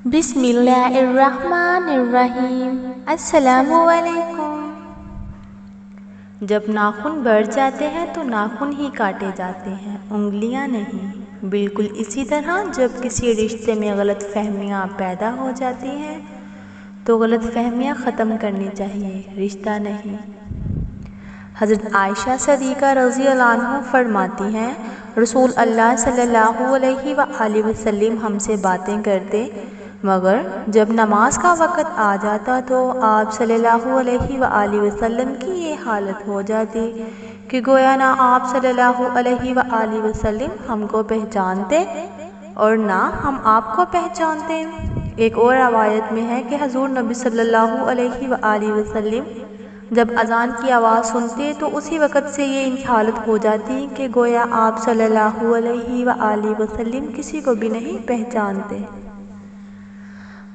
बिस्मिल्लाहिर्रहमानिर्रहीम। अस्सलामु अलैकुम। जब नाखून बढ़ जाते हैं तो नाखून ही काटे जाते हैं, उंगलियां नहीं। बिल्कुल इसी तरह जब किसी रिश्ते में गलत फहमियाँ पैदा हो जाती हैं तो गलत फहमियाँ ख़त्म करनी चाहिए, रिश्ता नहीं। हज़रत आयशा सदीक़ा रज़ी अल्लाह अन्हा फरमाती हैं, रसूल अल्लाह सल्लल्लाहु अलैहि वसल्लम हमसे बातें करते, मगर जब नमाज का वक़्त आ जाता तो आप सल्लल्लाहु अलैहि वसल्लम की ये हालत हो जाती कि गोया ना आप सल्लल्लाहु अलैहि वसल्लम हमको पहचानते और ना हम आपको पहचानते। एक और रवायत में है कि हुज़ूर नबी सल्लल्लाहु अलैहि वसल्लम जब अज़ान की आवाज़ सुनते तो उसी वक़्त से ये इनकी हालत हो जाती कि गोया आप सल्लल्लाहु अलैहि वसल्लम किसी को भी नहीं पहचानते।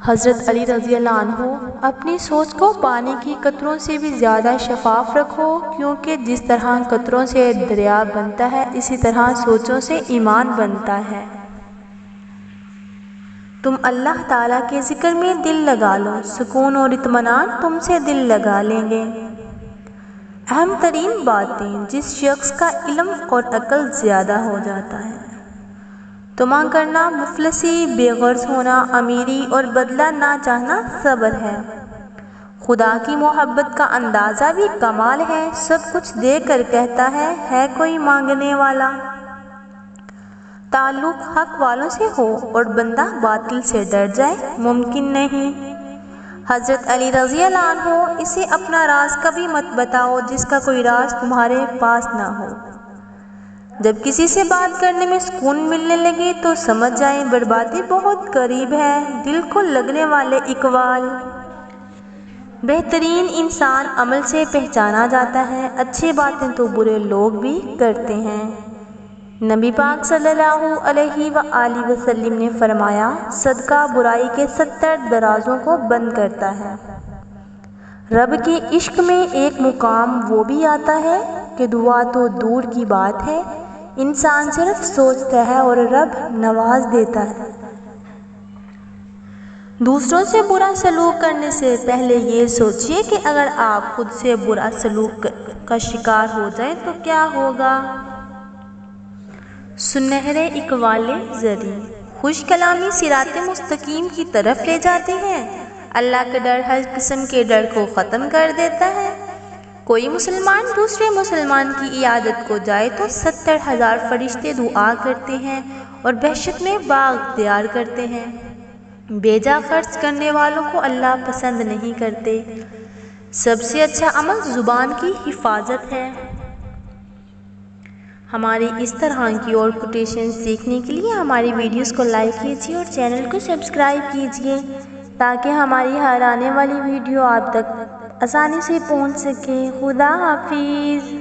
हज़रत अली रज़ी अल्लाह अन्हु, अपनी सोच को पानी की कतरों से भी ज़्यादा शफाफ रखो, क्योंकि जिस तरह कतरों से दरिया बनता है इसी तरह सोचों से ईमान बनता है। तुम अल्लाह ताला के ज़िक्र में दिल लगा लो, सुकून और इत्मीनान तुमसे दिल लगा लेंगे। अहम तरीन बातें, जिस शख्स का इल्म और अक्ल ज़्यादा हो जाता है, तमा करना, मुफलसी, बेगर्ज होना, अमीरी और बदला ना चाहना सब्र है। खुदा की मोहब्बत का अंदाज़ा भी कमाल है, सब कुछ दे कर कहता है कोई मांगने वाला। ताल्लुक़ हक वालों से हो और बंदा बातिल से डर जाए, मुमकिन नहीं। हज़रत अली रज़ी अल्लाह अन्हु, इसे अपना राज कभी मत बताओ जिसका कोई राज तुम्हारे पास ना हो। जब किसी से बात करने में सुकून मिलने लगे तो समझ जाएं बर्बादी बहुत करीब है। दिल को लगने वाले इकबाल, बेहतरीन इंसान अमल से पहचाना जाता है, अच्छी बातें तो बुरे लोग भी करते हैं। नबी पाक सल्लल्लाहु अलैहि वसल्लम ने फरमाया, सदका बुराई के 70 दराजों को बंद करता है। रब के इश्क में एक मुकाम वो भी आता है कि दुआ तो दूर की बात है, इंसान सिर्फ सोचता है और रब नवाज देता है। दूसरों से बुरा सलूक करने से पहले ये सोचिए कि अगर आप खुद से बुरा सलूक का शिकार हो जाए तो क्या होगा। सुनहरे इकबाले ज़री, खुश कलामी सिराते मुस्तकीम की तरफ ले जाते हैं। अल्लाह का डर हर किस्म के डर को ख़त्म कर देता है। कोई मुसलमान दूसरे मुसलमान की इयादत को जाए तो 70,000 फरिश्ते दुआ करते हैं और बहशत में बाग तैयार करते हैं। बेजा खर्च करने वालों को अल्लाह पसंद नहीं करते। सबसे अच्छा अमल ज़ुबान की हिफाजत है। हमारी इस तरह की और कोटेशन सीखने के लिए हमारी वीडियोस को लाइक कीजिए और चैनल को सब्सक्राइब कीजिए, ताकि हमारी हर आने वाली वीडियो आप तक आसानी से पहुंच सके। खुदा हाफिज़।